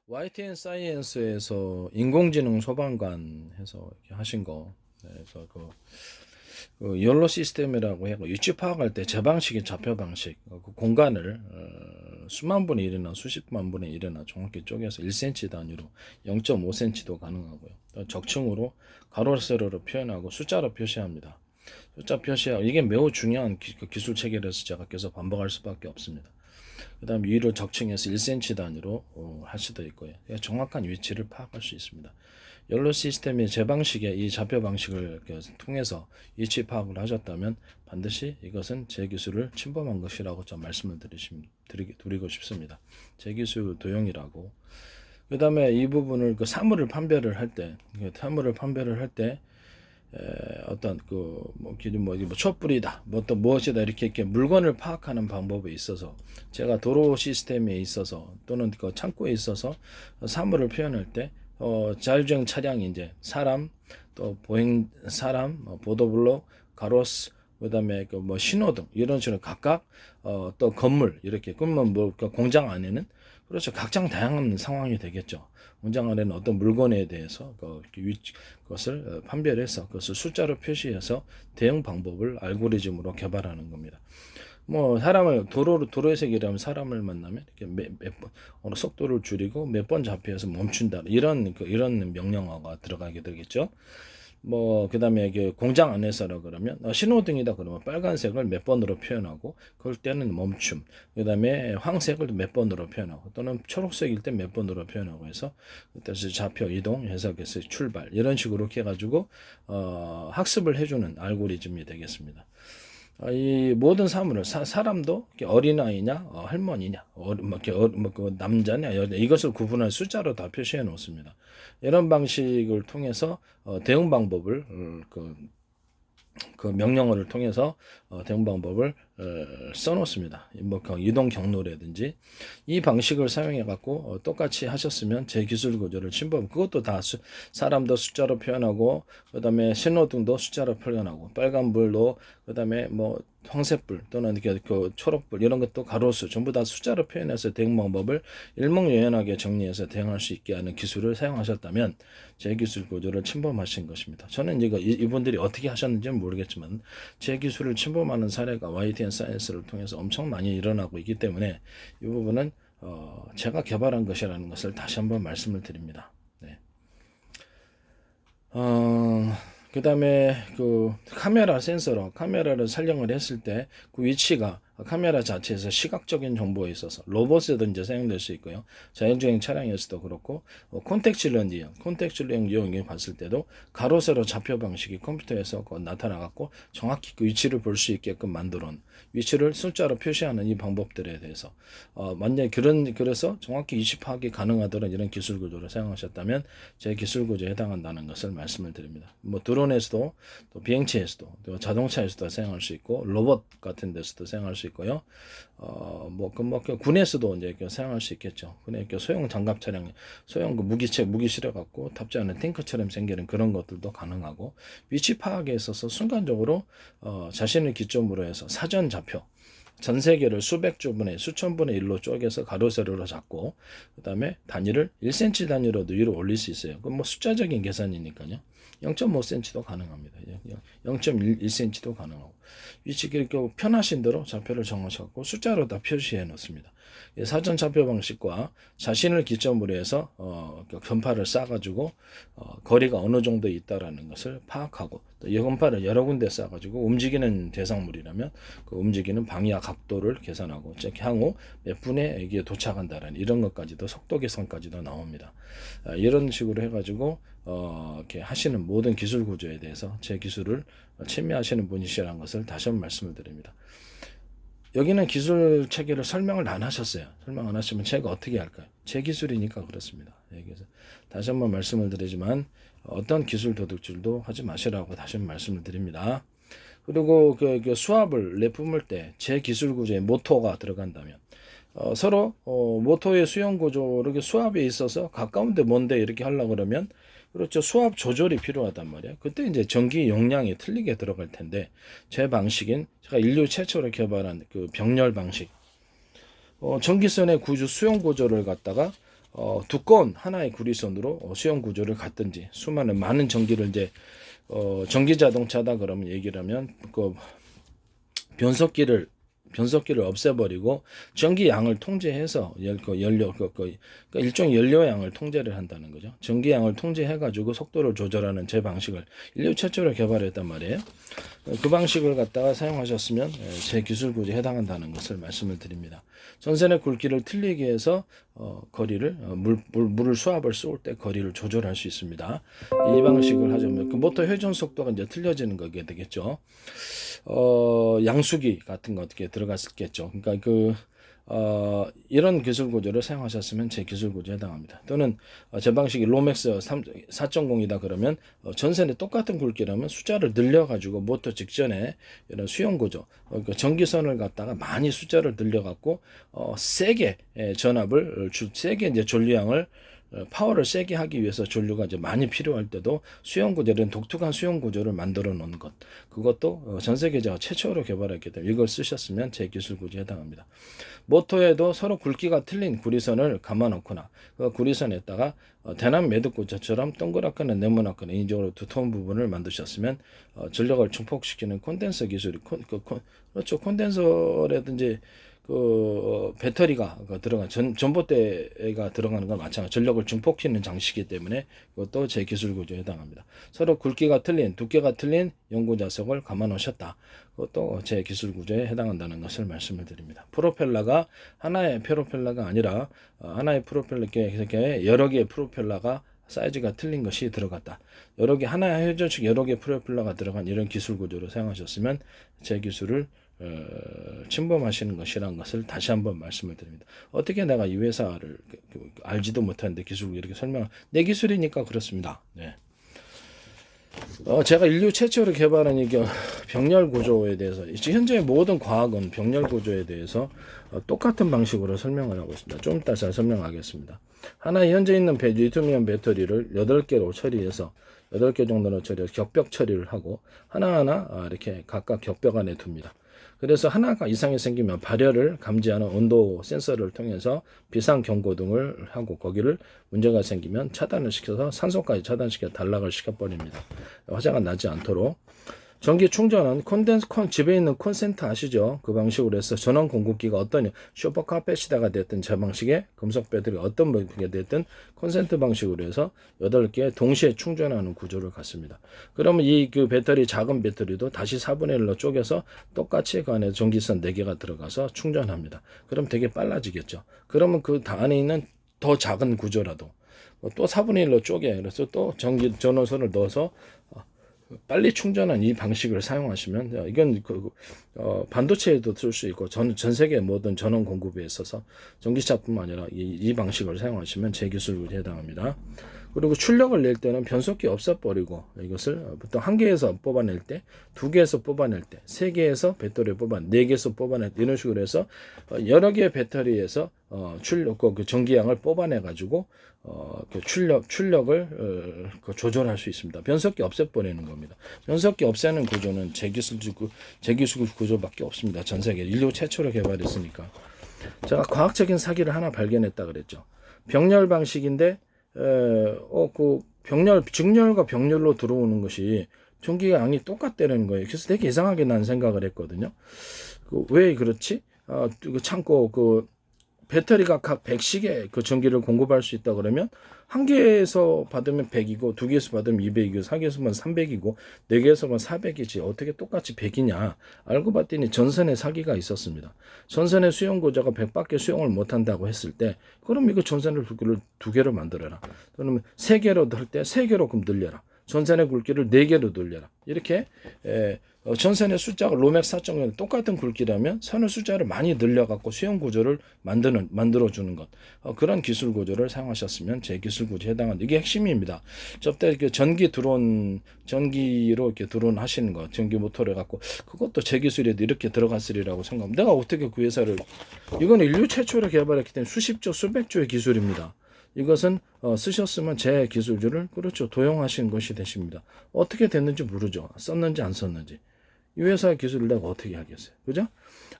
YTN 사이언스에서 인공지능 소방관 해서 이렇게 하신 거. 네, 그래서 그 연로 시스템이라고 해고 위치 파악할 때 제 방식의 좌표 방식, 그 공간을 수만 분의 1이나 수십만 분의 1이나 정확히 쪼개서 1cm 단위로 0.5cm도 가능하고요. 또 적층으로 가로 세로로 표현하고 숫자로 표시합니다. 숫자 표시하고 이게 매우 중요한 기술 체계라서 제가 계속 반복할 수밖에 없습니다. 그 다음에 위로 적층해서 1cm 단위로 할 수도 있고요. 정확한 위치를 파악할 수 있습니다. 연로 시스템의 제 방식의 이 좌표 방식을 통해서 위치 파악을 하셨다면 반드시 이것은 제 기술을 침범한 것이라고 좀 말씀을 드리고 싶습니다. 제 기술 도용이라고. 그 다음에 이 부분을 사물을 판별을 할 때, 어떤 촛불이다, 또 무엇이다 이렇게 물건을 파악하는 방법에 있어서 제가 도로 시스템에 있어서 또는 그 창고에 있어서 사물을 표현할 때 자율주행 차량이 이제 사람, 또 보행 사람, 보도블록, 가로수, 그다음에 신호등 이런 식으로 각각 또 건물 이렇게 그러면 공장 안에는 그렇죠. 각장 다양한 상황이 되겠죠. 공장 안에는 어떤 물건에 대해서 그것을 판별해서 그것을 숫자로 표시해서 대응 방법을 알고리즘으로 개발하는 겁니다. 사람을 도로에서 일하면 사람을 만나면 이렇게 어느 속도를 줄이고 몇 번 잡혀서 멈춘다 이런 명령어가 들어가게 되겠죠. 그다음에 공장 안에서라 그러면 신호등이다 그러면 빨간색을 몇 번으로 표현하고 그럴 때는 멈춤. 그다음에 황색을 몇 번으로 표현하고 또는 초록색일 때 몇 번으로 표현하고 해서 그래서 좌표 이동, 해석에서 출발 이런 식으로 이렇게 해가지고 학습을 해주는 알고리즘이 되겠습니다. 이 모든 사물을 사람도 어린아이냐 할머니냐 남자냐 여자 이것을 구분할 숫자로 다 표시해 놓습니다. 이런 방식을 통해서 대응 방법을 그 명령어를 통해서 대응 방법을 써놓습니다. 이동 경로라든지 이 방식을 사용해 갖고 똑같이 하셨으면 제 기술 구조를 침범 그것도 다 사람도 숫자로 표현하고 그다음에 신호등도 숫자로 표현하고 빨간불도 그다음에 황색불 또는 그 초록불 이런 것도 가로수 전부 다 숫자로 표현해서 대응 방법을 일목요연하게 정리해서 대응할 수 있게 하는 기술을 사용하셨다면 제 기술 구조를 침범하신 것입니다. 저는 이분들이 어떻게 하셨는지는 모르겠지만 제 기술을 침범하는 사례가 YTN 사이언스를 통해서 엄청 많이 일어나고 있기 때문에 이 부분은 제가 개발한 것이라는 것을 다시 한번 말씀을 드립니다. 네. 그 다음에 카메라 센서로 카메라를 촬영을 했을 때 그 위치가 카메라 자체에서 시각적인 정보에 있어서 로봇에도 이제 사용될 수 있고요. 자율주행 차량에서도 그렇고 콘텍스트 렌즈 이용해 봤을 때도 가로 세로 좌표 방식이 컴퓨터에서 나타나갖고 정확히 그 위치를 볼 수 있게끔 만들어 놓은 위치를 숫자로 표시하는 이 방법들에 대해서 만약에 그래서 정확히 위치 파악이 가능하도록 이런 기술 구조를 사용하셨다면 제 기술 구조에 해당한다는 것을 말씀을 드립니다. 드론에서도 또 비행체에서도 또 자동차에서도 사용할 수 있고 로봇 같은 데서도 사용할 수 있고요. 군에서도 이제 사용할 수 있겠죠. 군에 소형 장갑 차량, 소형 무기 실어 갖고 탑재하는 탱크처럼 생기는 그런 것들도 가능하고 위치 파악에 있어서 순간적으로 자신을 기점으로 해서 사전 좌표 전 세계를 수백 주분의 수천 분의 1로 쪼개서 가로 세로로 잡고 그다음에 단위를 1cm 단위로도 위로 올릴 수 있어요. 그건 숫자적인 계산이니까요. 0.5cm도 가능합니다. 0.1cm도 가능하고 위치 편하신 대로 좌표를 정하셔서 숫자로 다 표시해 놓습니다. 사전 좌표 방식과 자신을 기점으로 해서 견파를 쌓아가지고 거리가 어느 정도 있다라는 것을 파악하고 또 이 견파를 여러 군데 쌓아가지고 움직이는 대상물이라면 그 움직이는 방향 각도를 계산하고 향후 몇 분에 이게 도착한다라는 이런 것까지도 속도 계산까지도 나옵니다. 이런 식으로 해가지고 이렇게 하시는 모든 기술 구조에 대해서 제 기술을 침해하시는 분이시라는 것을 다시 한번 말씀을 드립니다. 여기는 기술 체계를 설명을 안 하셨어요. 설명 안 하시면 제가 어떻게 할까요? 제 기술이니까 그렇습니다. 그래서 다시 한번 말씀을 드리지만 어떤 기술 도둑질도 하지 마시라고 다시 한번 말씀을 드립니다. 그리고 수압을 내뿜을 때 제 기술 구조에 모터가 들어간다면 서로 모터의 수용 구조를 수압에 있어서 가까운데 먼데 이렇게 하려고 그러면 그렇죠. 수압 조절이 필요하단 말이에요. 그때 이제 전기 용량이 틀리게 들어갈 텐데 제 방식인 제가 인류 최초로 개발한 그 병렬 방식 전기선의 구조 수용 구조를 갖다가 두꺼운 하나의 구리선으로 수용 구조를 갖든지 수많은 많은 전기를 이제 전기 자동차다 그러면 얘기를 하면 그 변속기를 없애버리고 전기 양을 통제해서 연료 일종의 연료 양을 통제를 한다는 거죠. 전기 양을 통제해가지고 속도를 조절하는 제 방식을 인류 최초로 개발했단 말이에요. 그 방식을 갖다가 사용하셨으면 제 기술 구조에 해당한다는 것을 말씀을 드립니다. 전선의 굵기를 틀리게 해서 거리를 물을 수압을 쏠 때 거리를 조절할 수 있습니다. 이 방식을 하자면 그 모터 회전 속도가 이제 틀려지는 거게 되겠죠. 양수기 같은 거 어떻게 들어갔겠죠. 그러니까 이런 기술 구조를 사용하셨으면 제 기술 구조에 해당합니다. 또는 제 방식이 로맥스 4.0이다 그러면 전선에 똑같은 굵기라면 숫자를 늘려가지고 모터 직전에 이런 수용 구조, 그러니까 전기선을 갖다가 많이 숫자를 늘려갖고 세게 전압을 세게 이제 전류량을 파워를 세게 하기 위해서 전류가 이제 많이 필요할 때도 수용 구조는 독특한 수용 구조를 만들어 놓은 것, 그것도 전 세계적으로 최초로 개발했기 때문에 이걸 쓰셨으면 제 기술 구조에 해당합니다. 모터에도 서로 굵기가 틀린 구리선을 감아놓거나 그 구리선에다가 대남 매듭구조처럼 동그랗거나 네모나거나 인적으로 두터운 부분을 만드셨으면 전력을 증폭시키는 콘덴서 기술이 그렇죠. 콘덴서라든지 배터리가 들어간 전봇대가 들어가는 건 마찬가지. 전력을 증폭시키는 장치이기 때문에 그것도 제 기술 구조에 해당합니다. 서로 굵기가 틀린, 두께가 틀린 연구 자석을 감아 놓으셨다. 그것도 제 기술 구조에 해당한다는 것을 말씀을 드립니다. 프로펠러가 하나의 프로펠러가 아니라 하나의 프로펠러에 여러 개의 프로펠러가 사이즈가 틀린 것이 들어갔다. 여러 개 하나의 회전식 여러 개의 프로펠러가 들어간 이런 기술 구조를 사용하셨으면 제 기술을 침범하시는 것이라는 것을 다시 한번 말씀을 드립니다. 어떻게 내가 이 회사를 알지도 못하는데 기술을 이렇게 내 기술이니까 그렇습니다. 네. 제가 인류 최초로 개발한 이게 병렬 구조에 대해서 현재 모든 과학은 병렬 구조에 대해서 똑같은 방식으로 설명을 하고 있습니다. 좀 이따 잘 설명하겠습니다. 하나 현재 있는 리튬이온 배터리를 8개로 처리해서 8개 정도로 처리해서 격벽 처리를 하고 하나하나 이렇게 각각 격벽 안에 둡니다. 그래서 하나가 이상이 생기면 발열을 감지하는 온도 센서를 통해서 비상 경고등을 하고 거기를 문제가 생기면 차단을 시켜서 산소까지 차단시켜 단락을 시켜버립니다. 화재가 나지 않도록. 전기 충전은 집에 있는 콘센트 아시죠? 그 방식으로 해서 전원 공급기가 어떤 슈퍼카페시다가 됐든 제 방식의 금속 배터리가 어떤 방식이 됐든 콘센트 방식으로 해서 8개 동시에 충전하는 구조를 갖습니다. 그러면 그 배터리 작은 배터리도 다시 4분의 1로 쪼개서 똑같이 그 안에 전기선 4개가 들어가서 충전합니다. 그럼 되게 빨라지겠죠. 그러면 그 안에 있는 더 작은 구조라도 또 4분의 1로 쪼개 그래서 또 전원선을 넣어서 빨리 충전한 이 방식을 사용하시면 이건 반도체에도 쓸 수 있고 전 세계 모든 전원 공급에 있어서 전기차뿐만 아니라 이 방식을 사용하시면 제 기술에 해당합니다. 그리고 출력을 낼 때는 변속기 없애버리고 이것을 보통 1개에서 뽑아낼 때, 2개에서 뽑아낼 때, 3개에서 배터리 4개에서 뽑아낼 때 이런 식으로 해서 여러 개의 배터리에서 그 전기량을 뽑아내 가지고 그 출력을 조절할 수 있습니다. 변속기 없애버리는 겁니다. 변속기 없애는 구조는 제 기술 구조밖에 없습니다. 전 세계 인류 최초로 개발했으니까. 제가 과학적인 사기를 하나 발견했다 그랬죠. 병렬 방식인데 직렬과 병렬로 들어오는 것이 전기가 양이 똑같다는 거예요. 그래서 되게 이상하게 난 생각을 했거든요. 왜 그렇지? 참고 배터리가 각 100씩의 그 전기를 공급할 수 있다 그러면 1개에서 받으면 100이고 2개에서 받으면 200이고 3개에서 받으면 300이고 4개에서 받으면 400이지 어떻게 똑같이 100이냐 알고 봤더니 전선에 사기가 있었습니다. 전선의 수용 구조가 100밖에 수용을 못한다고 했을 때 그럼 이거 전선을 2개로 만들어라. 그러면 3개로 할 때 3개로 그럼 늘려라. 전선의 굵기를 4개로 늘려라. 이렇게 전선의 숫자가 로맥스 4.0 똑같은 굵기라면 선의 숫자를 많이 늘려갖고 수용 구조를 만들어주는 것. 그런 기술 구조를 사용하셨으면 제 기술 구조에 해당한다. 이게 핵심입니다. 저때 전기로 이렇게 드론 하시는 거, 전기 모터를 갖고 그것도 제 기술에도 이렇게 들어갔으리라고 생각합니다. 내가 어떻게 그 회사를, 이거는 인류 최초로 개발했기 때문에 수십조, 수백조의 기술입니다. 이것은 쓰셨으면 제 기술들을 그렇죠 도용하신 것이 되십니다. 어떻게 됐는지 모르죠. 썼는지 안 썼는지. 이 회사의 기술을 내가 어떻게 하겠어요. 그죠?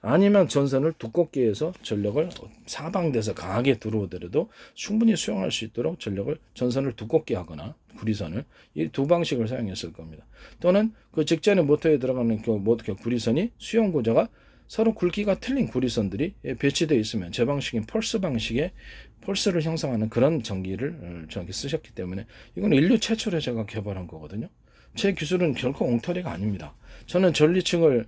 아니면 전선을 두껍게 해서 전력을 사방돼서 강하게 들어오더라도 충분히 수용할 수 있도록 전선을 두껍게 하거나 구리선을 이 두 방식을 사용했을 겁니다. 또는 그 직전에 모터에 들어가는 그 구리선이 수용 구조가 서로 굵기가 틀린 구리선들이 배치되어 있으면 제 방식인 펄스 방식의 펄스를 형성하는 그런 전기를 저기 쓰셨기 때문에 이건 인류 최초로 제가 개발한 거거든요. 제 기술은 결코 엉터리가 아닙니다. 저는 전리층을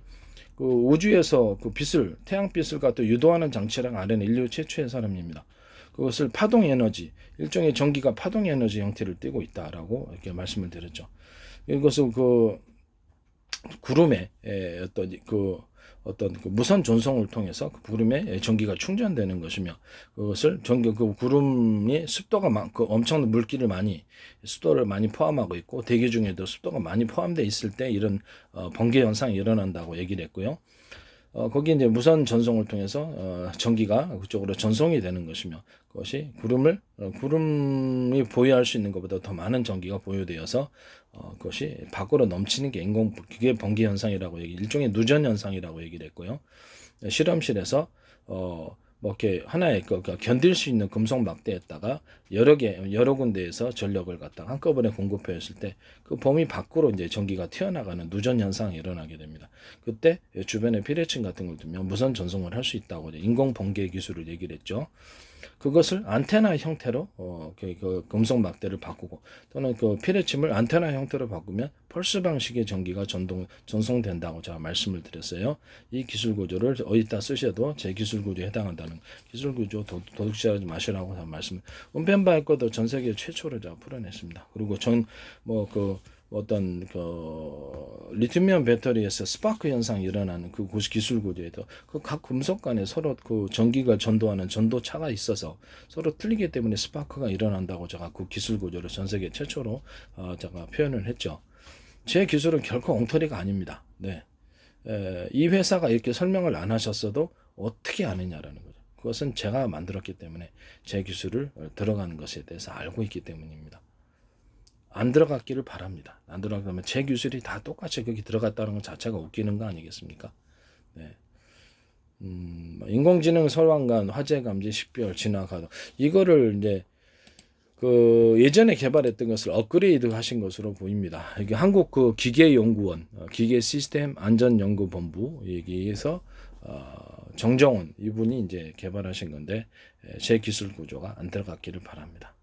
그 우주에서 그 빛을 태양빛을 갖다 유도하는 장치랑 아는 인류 최초의 사람입니다. 그것을 파동 에너지, 일종의 전기가 파동 에너지 형태를 띠고 있다라고 이렇게 말씀을 드렸죠. 이것은 그 구름의 어떤 그 무선 전송을 통해서 그 구름에 전기가 충전되는 것이며 그것을 그 구름이 습도가 그 엄청난 습도를 많이 포함하고 있고 대기 중에도 습도가 많이 포함되어 있을 때 이런 번개 현상이 일어난다고 얘기를 했고요. 거기 이제 무선 전송을 통해서 전기가 그쪽으로 전송이 되는 것이며 그것이 구름이 보유할 수 있는 것보다 더 많은 전기가 보유되어서 그것이 밖으로 넘치는 게 그게 번개 현상이라고 일종의 누전 현상이라고 얘기를 했고요. 실험실에서 뭐 이렇게 하나의 견딜 수 있는 금속 막대에다가 여러 군데에서 전력을 갖다가 한꺼번에 공급했을 때 그 범위 밖으로 이제 전기가 튀어나가는 누전 현상이 일어나게 됩니다. 그때 주변에 피레층 같은 걸 두면 무선 전송을 할 수 있다고 인공 번개 기술을 얘기를 했죠. 그것을 안테나 형태로 그 금속 막대를 바꾸고 또는 그 피레침을 안테나 형태로 바꾸면 펄스 방식의 전기가 전송된다고 제가 말씀을 드렸어요. 이 기술 구조를 어디다 쓰셔도 제 기술 구조에 해당한다는 기술 구조 도둑질하지 마시라고 제가 말씀. 은펜바의 것도 전 세계 최초로 제가 풀어냈습니다. 그리고 어떤 리튬이온 배터리에서 스파크 현상이 일어나는 그 기술 구조에도 그 각 금속 간에 서로 그 전기가 전도하는 전도차가 있어서 서로 틀리기 때문에 스파크가 일어난다고 제가 그 기술 구조를 전 세계 최초로 제가 표현을 했죠. 제 기술은 결코 엉터리가 아닙니다. 네. 이 회사가 이렇게 설명을 안 하셨어도 어떻게 아느냐라는 거죠. 그것은 제가 만들었기 때문에 제 기술을 들어가는 것에 대해서 알고 있기 때문입니다. 안 들어갔기를 바랍니다. 안 들어가면 제 기술이 다 똑같이 거기 들어갔다는 것 자체가 웃기는 거 아니겠습니까? 네. 인공지능 설왕관, 화재 감지, 식별, 진화가동 이거를 이제 그 예전에 개발했던 것을 업그레이드 하신 것으로 보입니다. 이게 한국 그 기계연구원, 기계시스템안전연구본부 여기에서 정정훈 이분이 이제 개발하신 건데 제 기술 구조가 안 들어갔기를 바랍니다.